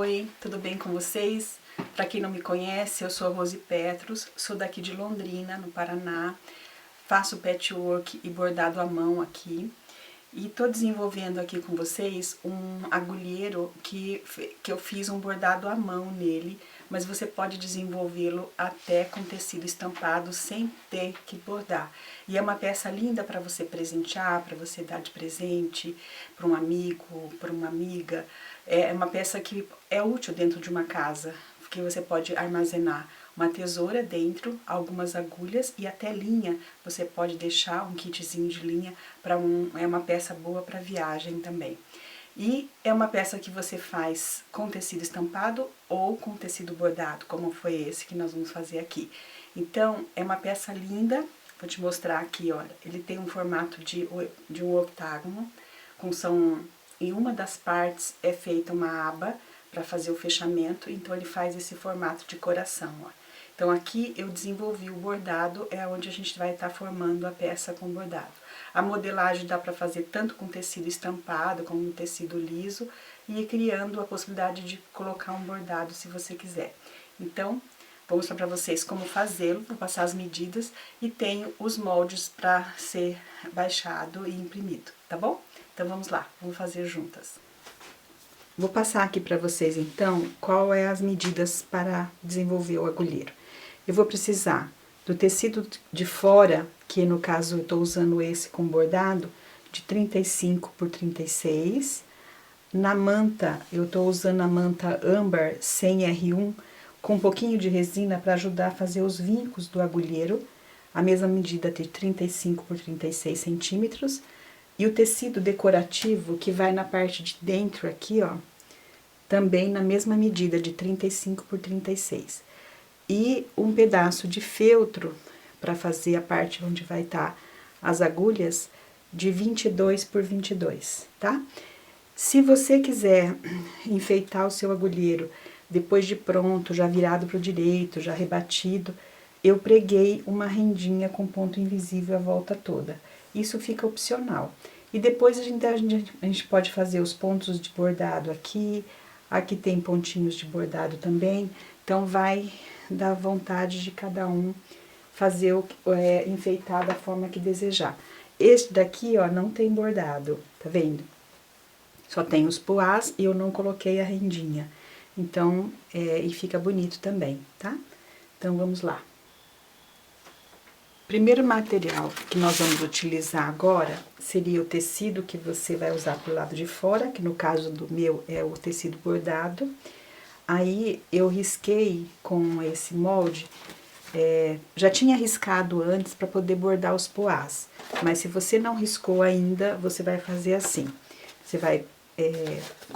Oi, tudo bem com vocês? Para quem não me conhece, eu sou a Rose Petros, sou daqui de Londrina, no Paraná, faço patchwork e bordado à mão aqui e estou desenvolvendo aqui com vocês um agulheiro que eu fiz um bordado à mão nele, mas você pode desenvolvê-lo até com tecido estampado sem ter que bordar. E é uma peça linda para você presentear, para você dar de presente para um amigo, para uma amiga. É uma peça que é útil dentro de uma casa, porque você pode armazenar uma tesoura dentro, algumas agulhas e até linha. Você pode deixar um kitzinho de linha para é uma peça boa para viagem também. E é uma peça que você faz com tecido estampado ou com tecido bordado, como foi esse que nós vamos fazer aqui. Então, é uma peça linda, vou te mostrar aqui, olha, ele tem um formato de um octágono, em uma das partes é feita uma aba para fazer o fechamento, então ele faz esse formato de coração, ó. Então aqui eu desenvolvi o bordado, é onde a gente vai estar formando a peça com bordado. A modelagem dá para fazer tanto com tecido estampado, como com tecido liso, e ir criando a possibilidade de colocar um bordado se você quiser. Então, vou mostrar para vocês como fazê-lo, vou passar as medidas e tenho os moldes para ser baixado e imprimido, tá bom? Então vamos lá, vamos fazer juntas. Vou passar aqui para vocês então qual é as medidas para desenvolver o agulheiro. Eu vou precisar do tecido de fora, que no caso eu estou usando esse com bordado, de 35 por 36. Na manta, eu estou usando a manta âmbar 100 R1 com um pouquinho de resina para ajudar a fazer os vincos do agulheiro. A mesma medida de 35 por 36 centímetros. E o tecido decorativo que vai na parte de dentro aqui, ó, também na mesma medida de 35 por 36. E um pedaço de feltro para fazer a parte onde vai estar as agulhas de 22 por 22, tá? Se você quiser enfeitar o seu agulheiro depois de pronto, já virado para o direito, já rebatido, eu preguei uma rendinha com ponto invisível a volta toda. Isso fica opcional. E depois a gente pode fazer os pontos de bordado aqui, aqui tem pontinhos de bordado também, então vai da vontade de cada um fazer enfeitar da forma que desejar. Este daqui, ó, não tem bordado, tá vendo? Só tem os poás e eu não coloquei a rendinha. Então, e fica bonito também, tá? Então, vamos lá. Primeiro material que nós vamos utilizar agora seria o tecido que você vai usar pro lado de fora, que no caso do meu é o tecido bordado. Aí eu risquei com esse molde, já tinha riscado antes para poder bordar os poás, mas se você não riscou ainda, você vai fazer assim. Você vai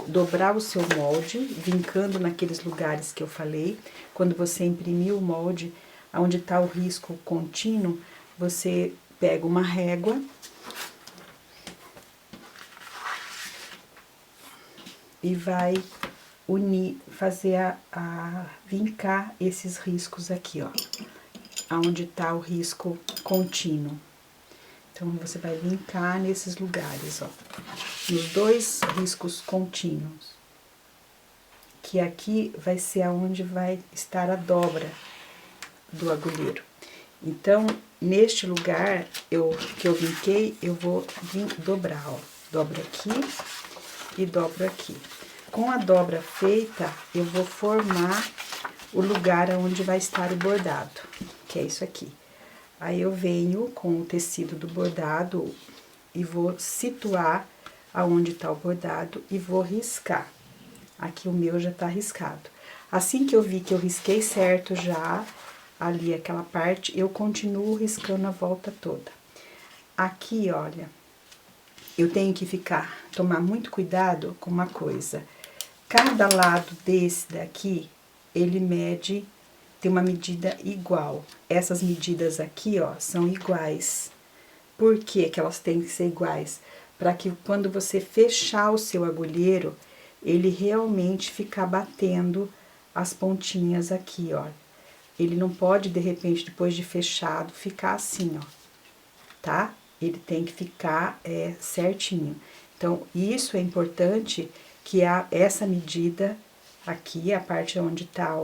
dobrar o seu molde, vincando naqueles lugares que eu falei. Quando você imprimir o molde, onde está o risco contínuo, você pega uma régua e vai unir, fazer vincar esses riscos aqui, ó, aonde está o risco contínuo. Então, você vai vincar nesses lugares, ó, nos dois riscos contínuos, que aqui vai ser aonde vai estar a dobra do agulheiro. Então, neste lugar que eu vinquei, eu vou dobrar, ó. Dobro aqui e dobro aqui. Com a dobra feita, eu vou formar o lugar onde vai estar o bordado, que é isso aqui. Aí, eu venho com o tecido do bordado e vou situar aonde tá o bordado e vou riscar. Aqui o meu já tá riscado. Assim que eu vi que eu risquei certo já, ali aquela parte, eu continuo riscando a volta toda. Aqui, olha, eu tenho que tomar muito cuidado com uma coisa. Cada lado desse daqui, ele tem uma medida igual. Essas medidas aqui, ó, são iguais. Por que que elas têm que ser iguais? Para que quando você fechar o seu agulheiro, ele realmente ficar batendo as pontinhas aqui, ó. Ele não pode, de repente, depois de fechado, ficar assim, ó, tá? Ele tem que ficar certinho. Então, isso é importante, que essa medida aqui, a parte onde tá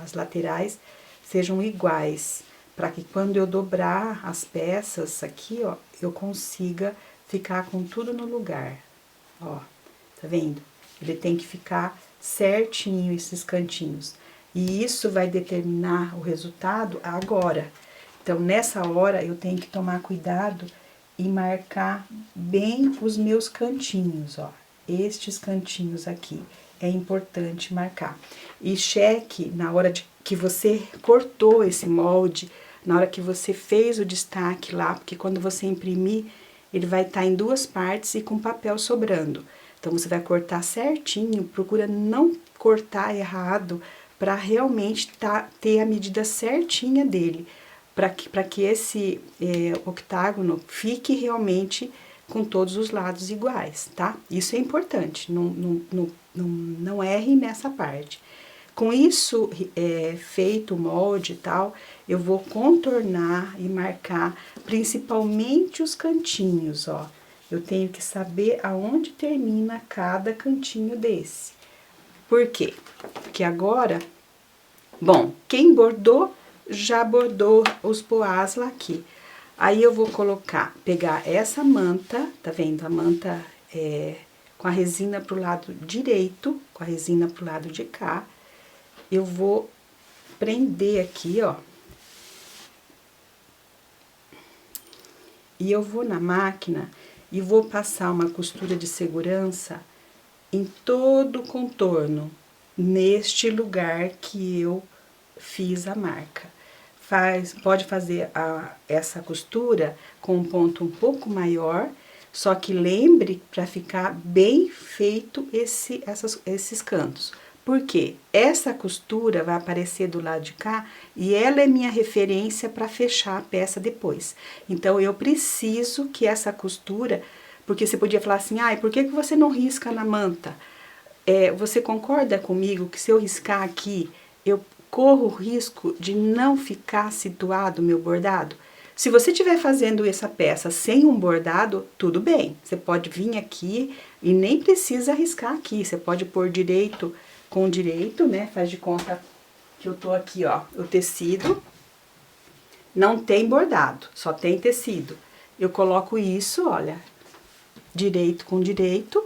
as laterais, sejam iguais, para que quando eu dobrar as peças aqui, ó, eu consiga ficar com tudo no lugar, ó, tá vendo? Ele tem que ficar certinho esses cantinhos, e isso vai determinar o resultado agora. Então, nessa hora, eu tenho que tomar cuidado e marcar bem os meus cantinhos, ó, estes cantinhos aqui. É importante marcar. E cheque na hora que você cortou esse molde, na hora que você fez o destaque lá, porque quando você imprimir, ele vai estar em duas partes e com papel sobrando. Então, você vai cortar certinho, procura não cortar errado, para realmente ter a medida certinha dele, para que esse octágono fique realmente com todos os lados iguais, tá? Isso é importante, não erre nessa parte. Com isso feito o molde e tal, eu vou contornar e marcar principalmente os cantinhos, ó. Eu tenho que saber aonde termina cada cantinho desse. Por quê? Porque agora, bom, quem bordou, já bordou os poás lá aqui. Aí eu vou pegar essa manta, tá vendo? A manta com a resina pro lado direito, com a resina pro lado de cá. Eu vou prender aqui, ó. E eu vou na máquina e vou passar uma costura de segurança em todo o contorno, neste lugar que eu fiz a marca. Pode fazer essa costura com um ponto um pouco maior, só que lembre para ficar bem feito esses cantos. Porque essa costura vai aparecer do lado de cá e ela é minha referência para fechar a peça depois. Então, eu preciso que essa costura, porque você podia falar assim, por que você não risca na manta? Você concorda comigo que se eu riscar aqui, eu corro o risco de não ficar situado o meu bordado? Se você estiver fazendo essa peça sem um bordado, tudo bem. Você pode vir aqui e nem precisa riscar aqui. Você pode pôr direito com direito, né? Faz de conta que eu tô aqui, ó, o tecido. Não tem bordado, só tem tecido. Eu coloco isso, olha, direito com direito.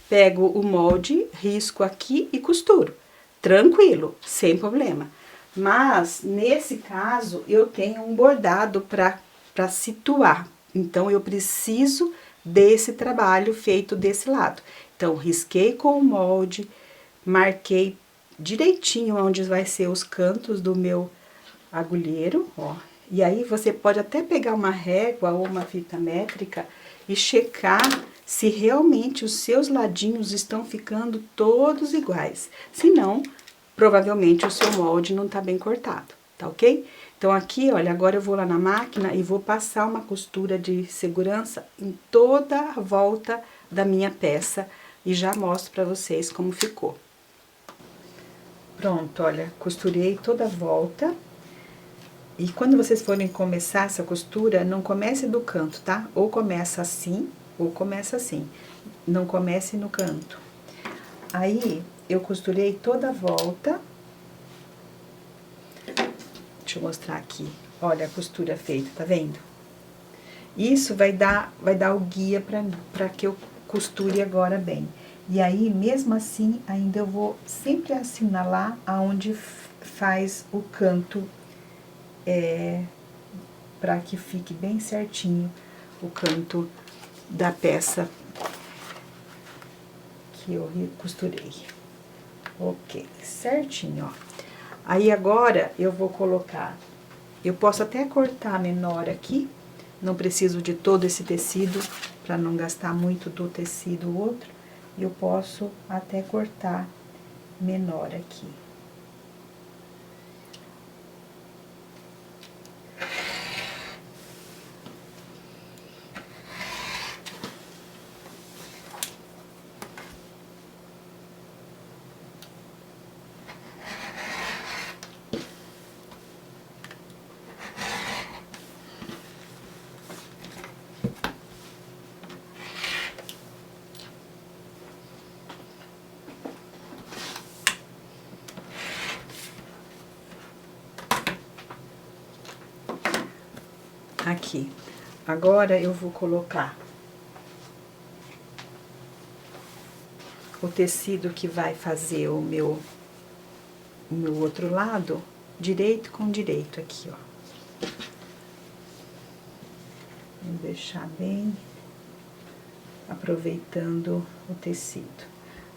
Pego o molde, risco aqui e costuro. Tranquilo, sem problema. Mas, nesse caso, eu tenho um bordado para situar. Então, eu preciso desse trabalho feito desse lado. Então, risquei com o molde, marquei direitinho onde vai ser os cantos do meu agulheiro, ó. E aí, você pode até pegar uma régua ou uma fita métrica e checar se realmente os seus ladinhos estão ficando todos iguais. Se não, provavelmente o seu molde não tá bem cortado, tá ok? Então, aqui, olha, agora eu vou lá na máquina e vou passar uma costura de segurança em toda a volta da minha peça e já mostro pra vocês como ficou. Pronto, olha, costurei toda a volta. E quando vocês forem começar essa costura, não comece do canto, tá? Ou começa assim, ou começa assim. Não comece no canto. Aí, eu costurei toda a volta. Deixa eu mostrar aqui. Olha a costura feita, tá vendo? Isso vai dar o guia pra que eu costure agora bem. E aí, mesmo assim, ainda eu vou sempre assinalar aonde faz o canto, para que fique bem certinho o canto da peça que eu costurei. Ok, certinho, ó. Aí agora eu vou colocar, eu posso até cortar menor aqui, não preciso de todo esse tecido para não gastar muito do tecido outro. Eu posso até cortar menor aqui. Aqui. Agora, eu vou colocar o tecido que vai fazer o meu outro lado, direito com direito aqui, ó. Vou deixar bem aproveitando o tecido.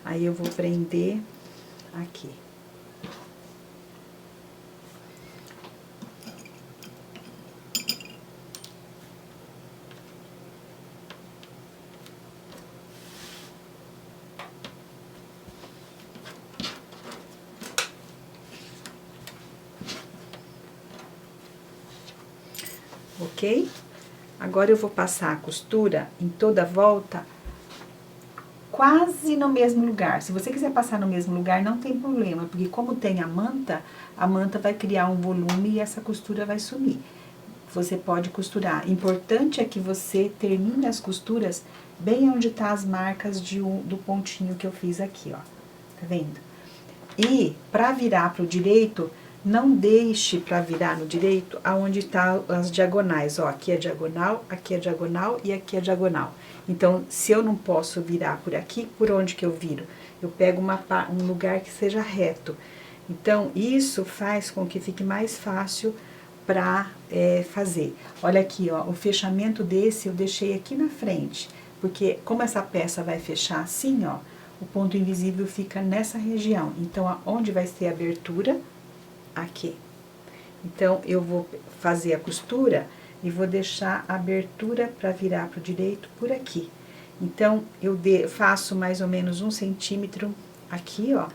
Aí, eu vou prender aqui. Ok? Agora, eu vou passar a costura em toda a volta, quase no mesmo lugar. Se você quiser passar no mesmo lugar, não tem problema, porque como tem a manta vai criar um volume e essa costura vai sumir. Você pode costurar. Importante é que você termine as costuras bem onde tá as marcas do pontinho que eu fiz aqui, ó. Tá vendo? E, pra virar pro direito, não deixe pra virar no direito aonde tá as diagonais, ó. Aqui é diagonal e aqui é diagonal. Então, se eu não posso virar por aqui, por onde que eu viro? Eu pego um lugar que seja reto. Então, isso faz com que fique mais fácil pra fazer. Olha aqui, ó, o fechamento desse eu deixei aqui na frente, porque como essa peça vai fechar assim, ó, o ponto invisível fica nessa região. Então, onde vai ser a abertura? Aqui. Então, eu vou fazer a costura e vou deixar a abertura para virar pro direito por aqui. Então, eu faço mais ou menos 1 centímetro aqui, ó.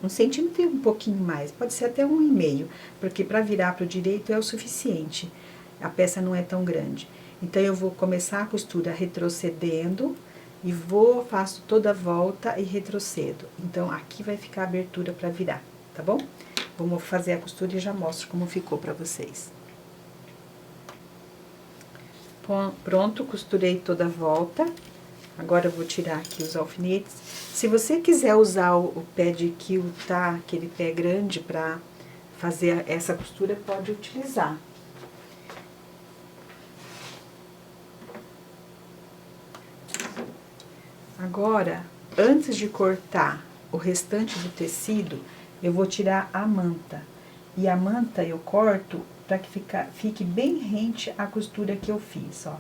1 centímetro e um pouquinho mais, pode ser até 1,5, porque para virar pro direito é o suficiente. A peça não é tão grande. Então, eu vou começar a costura retrocedendo e faço toda a volta e retrocedo. Então, aqui vai ficar a abertura para virar, tá bom? Vamos fazer a costura e já mostro como ficou para vocês. Pronto, costurei toda a volta. Agora, eu vou tirar aqui os alfinetes. Se você quiser usar o pé de quil, tá? Aquele pé grande para fazer essa costura, pode utilizar. Agora, antes de cortar o restante do tecido, eu vou tirar a manta. E a manta eu corto para que fique bem rente à costura que eu fiz, ó.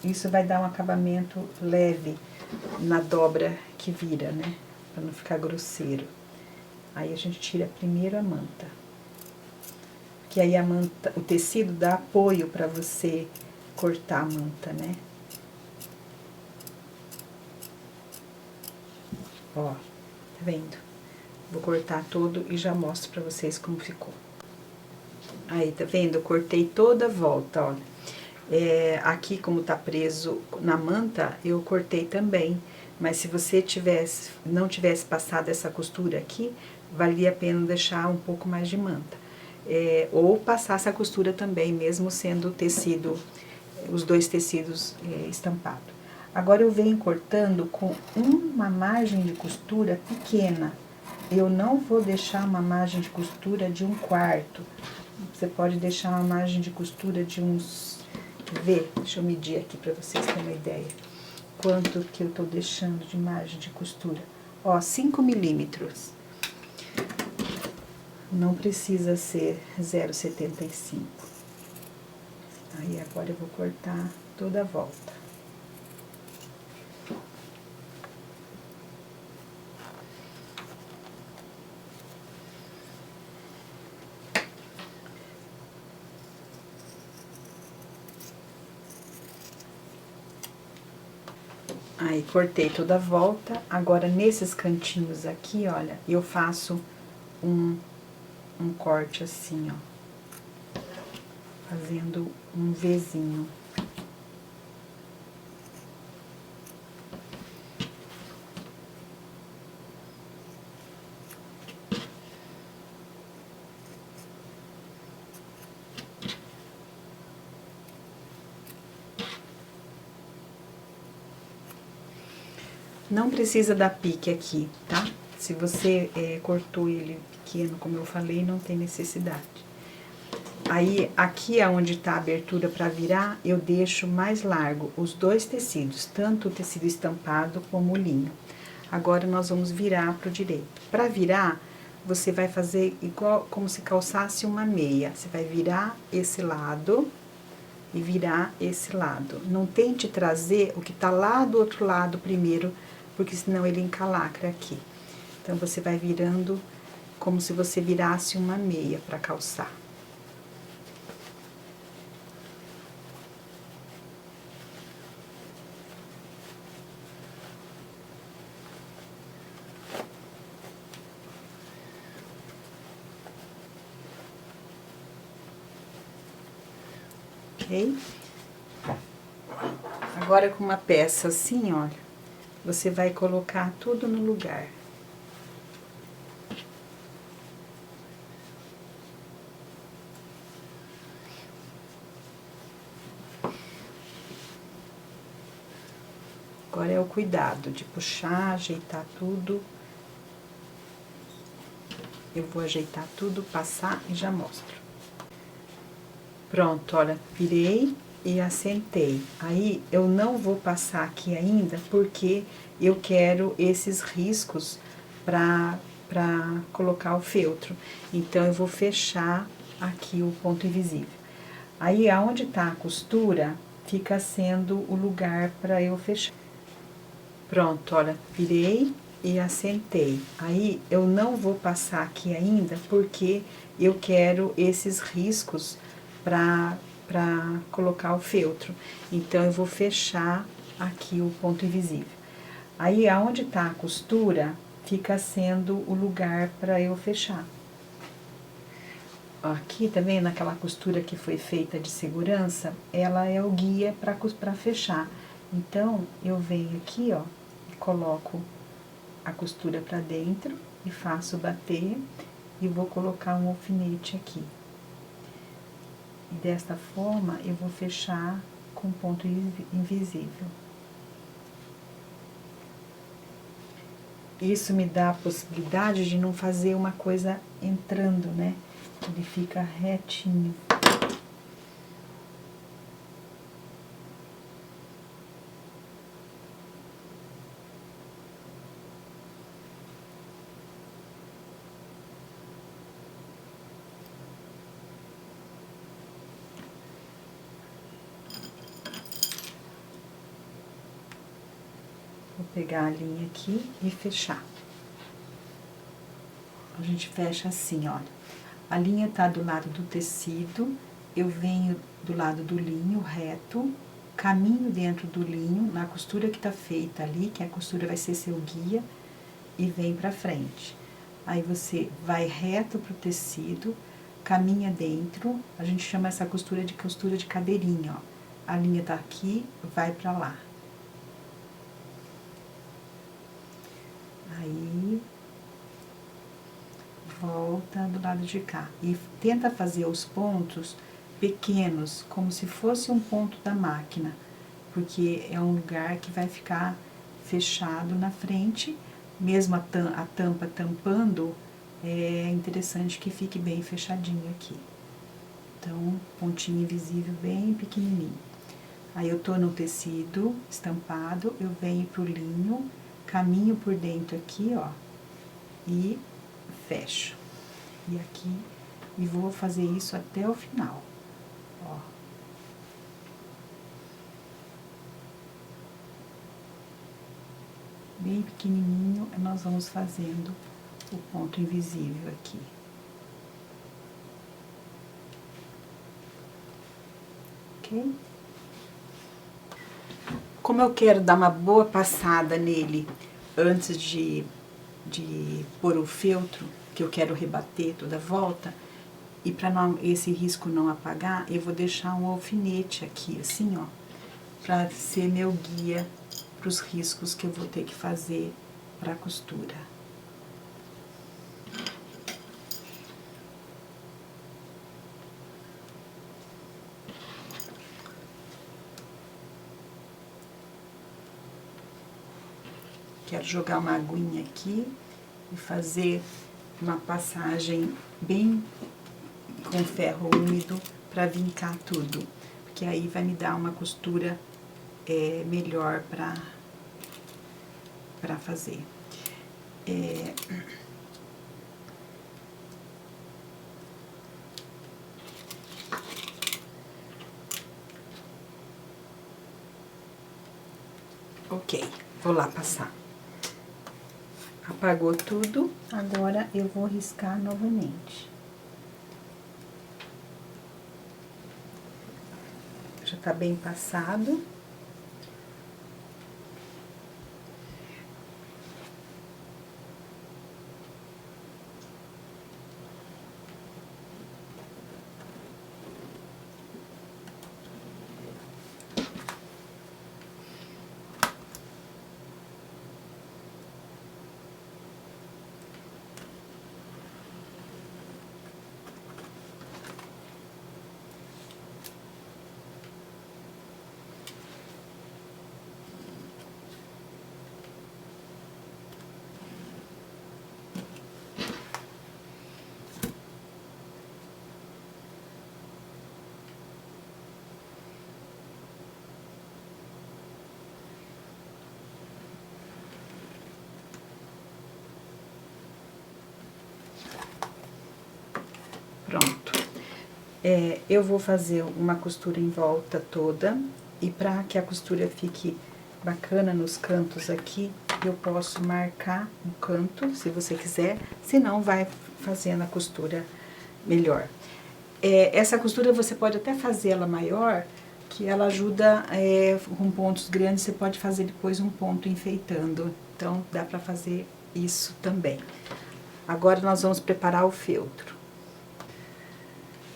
Isso vai dar um acabamento leve na dobra que vira, né? Pra não ficar grosseiro. Aí, a gente tira primeiro a manta. Que aí a manta, o tecido dá apoio pra você cortar a manta, né? Ó, tá vendo? Vou cortar todo e já mostro pra vocês como ficou. Aí, tá vendo? Eu cortei toda a volta, ó. Aqui, como tá preso na manta, eu cortei também. Mas se você não tivesse passado essa costura aqui, valia a pena deixar um pouco mais de manta. Ou passar essa costura também, mesmo sendo o tecido, os dois tecidos estampados. Agora, eu venho cortando com uma margem de costura pequena. Eu não vou deixar uma margem de costura de 1/4. Você pode deixar uma margem de costura de uns... Quer ver? Deixa eu medir aqui pra vocês terem uma ideia. Quanto que eu tô deixando de margem de costura. Ó, 5 milímetros. Não precisa ser 0,75. Aí, agora eu vou cortar toda a volta. Aí, cortei toda a volta. Agora, nesses cantinhos aqui, olha, eu faço um corte assim, ó. Fazendo um Vzinho. Não precisa dar pique aqui, tá? Se você cortou ele pequeno, como eu falei, não tem necessidade. Aí, aqui aonde tá a abertura para virar, eu deixo mais largo os dois tecidos, tanto o tecido estampado como o linho. Agora, nós vamos virar pro direito. Para virar, você vai fazer igual, como se calçasse uma meia. Você vai virar esse lado e virar esse lado. Não tente trazer o que tá lá do outro lado primeiro, porque senão ele encalacra aqui. Então, você vai virando como se você virasse uma meia para calçar. Ok? Agora, com uma peça assim, olha, você vai colocar tudo no lugar. Agora é o cuidado de puxar, ajeitar tudo. Eu vou ajeitar tudo, passar e já mostro. Pronto, olha, virei e assentei. Aí, eu não vou passar aqui ainda, porque eu quero esses riscos pra colocar o feltro. Então, eu vou fechar aqui o ponto invisível. Aí, aonde tá a costura, fica sendo o lugar pra eu fechar. Pronto, olha, virei e assentei. Aí, eu não vou passar aqui ainda, porque eu quero esses riscos pra colocar o feltro. Então, eu vou fechar aqui o ponto invisível. Aí, aonde tá a costura, fica sendo o lugar pra eu fechar. Aqui também, naquela costura que foi feita de segurança, ela é o guia pra fechar. Então, eu venho aqui, ó, e coloco a costura pra dentro e faço bater e vou colocar um alfinete aqui. E desta forma, eu vou fechar com ponto invisível. Isso me dá a possibilidade de não fazer uma coisa entrando, né? Ele fica retinho. Vou pegar a linha aqui e fechar. A gente fecha assim, olha. A linha tá do lado do tecido, eu venho do lado do linho reto, caminho dentro do linho, na costura que tá feita ali, que a costura vai ser seu guia, e vem pra frente. Aí você vai reto pro tecido, caminha dentro, a gente chama essa costura de cadeirinha, ó. A linha tá aqui, vai pra lá. Aí, volta do lado de cá. E tenta fazer os pontos pequenos, como se fosse um ponto da máquina, porque é um lugar que vai ficar fechado na frente, mesmo a tampa tampando, é interessante que fique bem fechadinho aqui. Então, pontinho invisível bem pequenininho. Aí, eu tô no tecido estampado, eu venho pro linho, caminho por dentro aqui, ó, e fecho. E aqui, e vou fazer isso até o final, ó. Bem pequenininho, nós vamos fazendo o ponto invisível aqui. Ok? Como eu quero dar uma boa passada nele antes de pôr o feltro, que eu quero rebater toda a volta, e para esse risco não apagar, eu vou deixar um alfinete aqui, assim, ó, para ser meu guia para os riscos que eu vou ter que fazer para a costura. Quero jogar uma aguinha aqui e fazer uma passagem bem com ferro úmido para vincar tudo, porque aí vai me dar uma costura melhor para fazer. Ok, vou lá passar. Apagou tudo, agora eu vou riscar novamente. Já tá bem passado. Pronto. Eu vou fazer uma costura em volta toda, e para que a costura fique bacana nos cantos aqui, eu posso marcar um canto, se você quiser, senão vai fazendo a costura melhor. Essa costura você pode até fazer ela maior, que ela ajuda com pontos grandes, você pode fazer depois um ponto enfeitando, então dá para fazer isso também. Agora nós vamos preparar o feltro.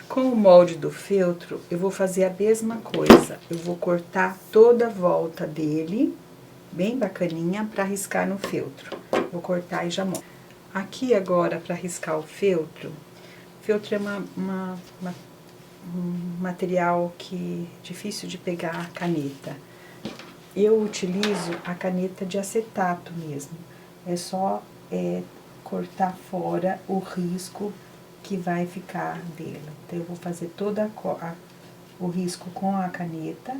Com o molde do feltro, eu vou fazer a mesma coisa. Eu vou cortar toda a volta dele, bem bacaninha, para riscar no feltro. Vou cortar e já mostro. Aqui agora, para riscar o feltro é um material que é difícil de pegar a caneta. Eu utilizo a caneta de acetato mesmo. É só cortar fora o risco que vai ficar dela. Então, eu vou fazer toda o risco com a caneta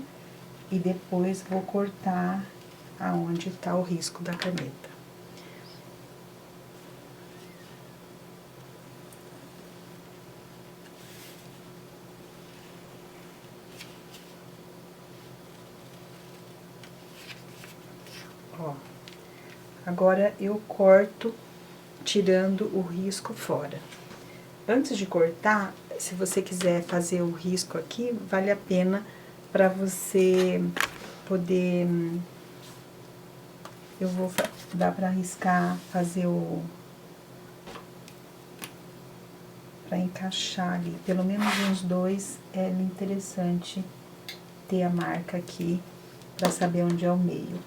e depois vou cortar aonde está o risco da caneta. Ó, agora eu corto tirando o risco fora. Antes de cortar, se você quiser fazer o risco aqui, vale a pena para você poder... Eu vou dar para riscar, fazer para encaixar ali, pelo menos uns dois, é interessante ter a marca aqui para saber onde é o meio.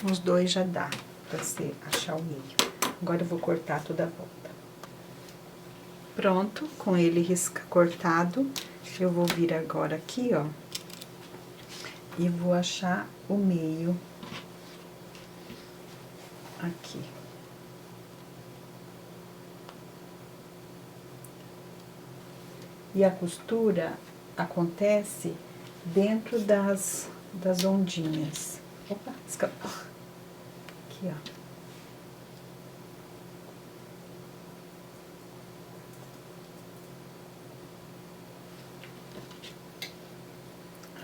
Uns dois já dá pra você achar o meio. Agora eu vou cortar toda a volta. Pronto, com ele cortado, eu vou vir agora aqui, ó, e vou achar o meio aqui. E a costura acontece dentro das ondinhas. Opa, escapou. Aqui, ó.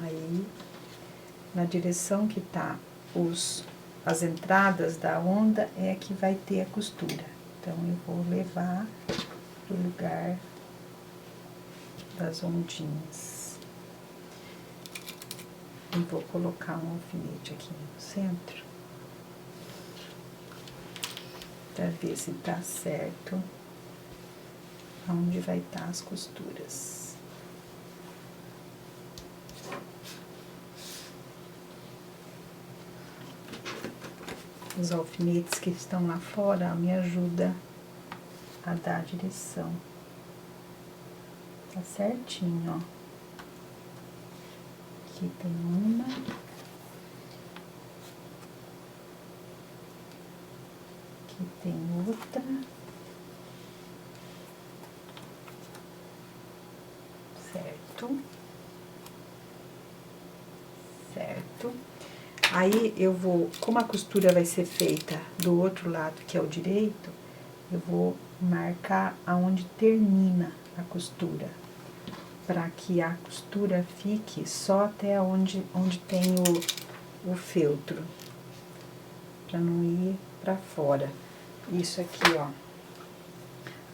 Aí, na direção que tá as entradas da onda, é que vai ter a costura. Então, eu vou levar pro lugar das ondinhas. E vou colocar um alfinete aqui no centro, para ver se tá certo onde vai estar as costuras. Os alfinetes que estão lá fora me ajudam a dar a direção Tá certinho, ó. Aqui tem uma. Aqui tem outra. Certo. Certo. Aí, eu vou, como a costura vai ser feita do outro lado, que é o direito, eu vou marcar aonde termina a costura, para que a costura fique só até onde tem o feltro, para não ir para fora. Isso aqui, ó,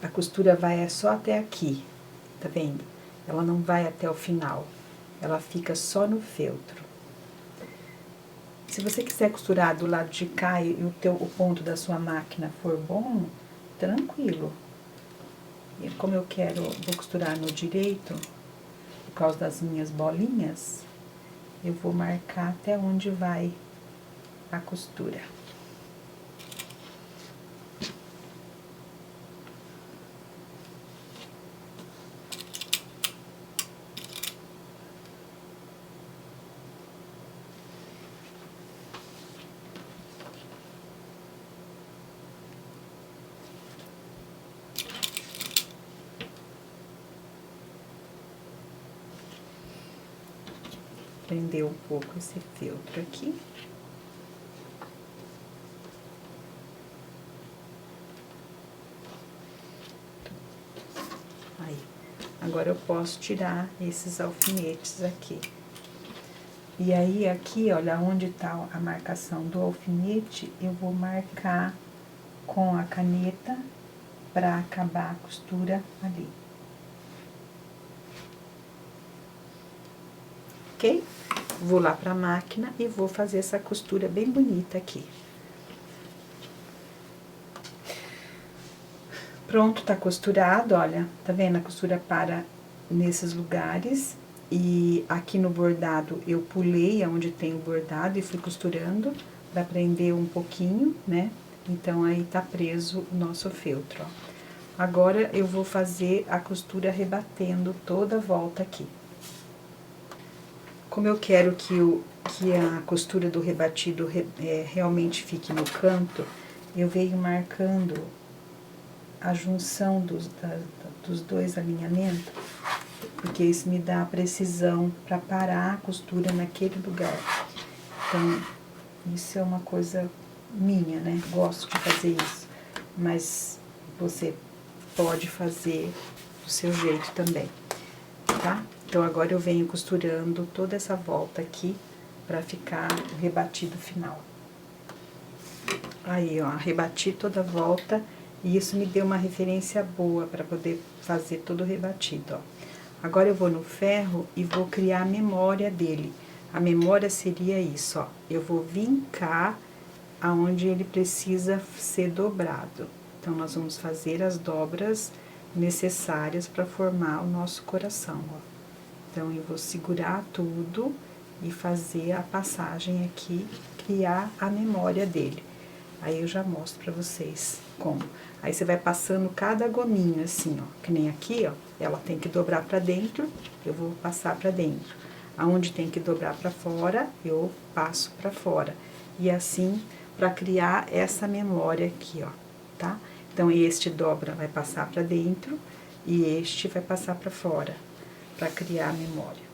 a costura vai só até aqui, tá vendo? Ela não vai até o final, ela fica só no feltro. Se você quiser costurar do lado de cá e o ponto da sua máquina for bom, tranquilo. E como eu vou costurar no direito, por causa das minhas bolinhas, eu vou marcar até onde vai a costura. Prender um pouco esse feltro aqui. Aí, agora eu posso tirar esses alfinetes aqui. E aí, aqui, olha, onde tá a marcação do alfinete, eu vou marcar com a caneta pra acabar a costura ali. Ok? Vou lá pra máquina e vou fazer essa costura bem bonita aqui. Pronto, tá costurado, olha, tá vendo? A costura para nesses lugares. E aqui no bordado eu pulei aonde tem o bordado e fui costurando pra prender um pouquinho, né? Então, aí tá preso o nosso feltro, ó. Agora, eu vou fazer a costura rebatendo toda a volta aqui. Como eu quero que a costura do rebatido realmente fique no canto, eu venho marcando a junção dos dois alinhamentos, porque isso me dá a precisão para parar a costura naquele lugar. Então, isso é uma coisa minha, né? Gosto de fazer isso, mas você pode fazer do seu jeito também, tá? Então, agora eu venho costurando toda essa volta aqui, pra ficar o rebatido final. Aí, ó, rebati toda a volta, e isso me deu uma referência boa pra poder fazer todo o rebatido, ó. Agora, eu vou no ferro e vou criar a memória dele. A memória seria isso, ó. Eu vou vincar aonde ele precisa ser dobrado. Então, nós vamos fazer as dobras necessárias pra formar o nosso coração, ó. Então, eu vou segurar tudo e fazer a passagem aqui, criar a memória dele. Aí, eu já mostro pra vocês como. Aí, você vai passando cada gominha assim, ó. Que nem aqui, ó, ela tem que dobrar pra dentro, eu vou passar pra dentro. Aonde tem que dobrar pra fora, eu passo pra fora. E assim, pra criar essa memória aqui, ó, tá? Então, este dobra vai passar pra dentro e este vai passar pra fora, para criar a memória.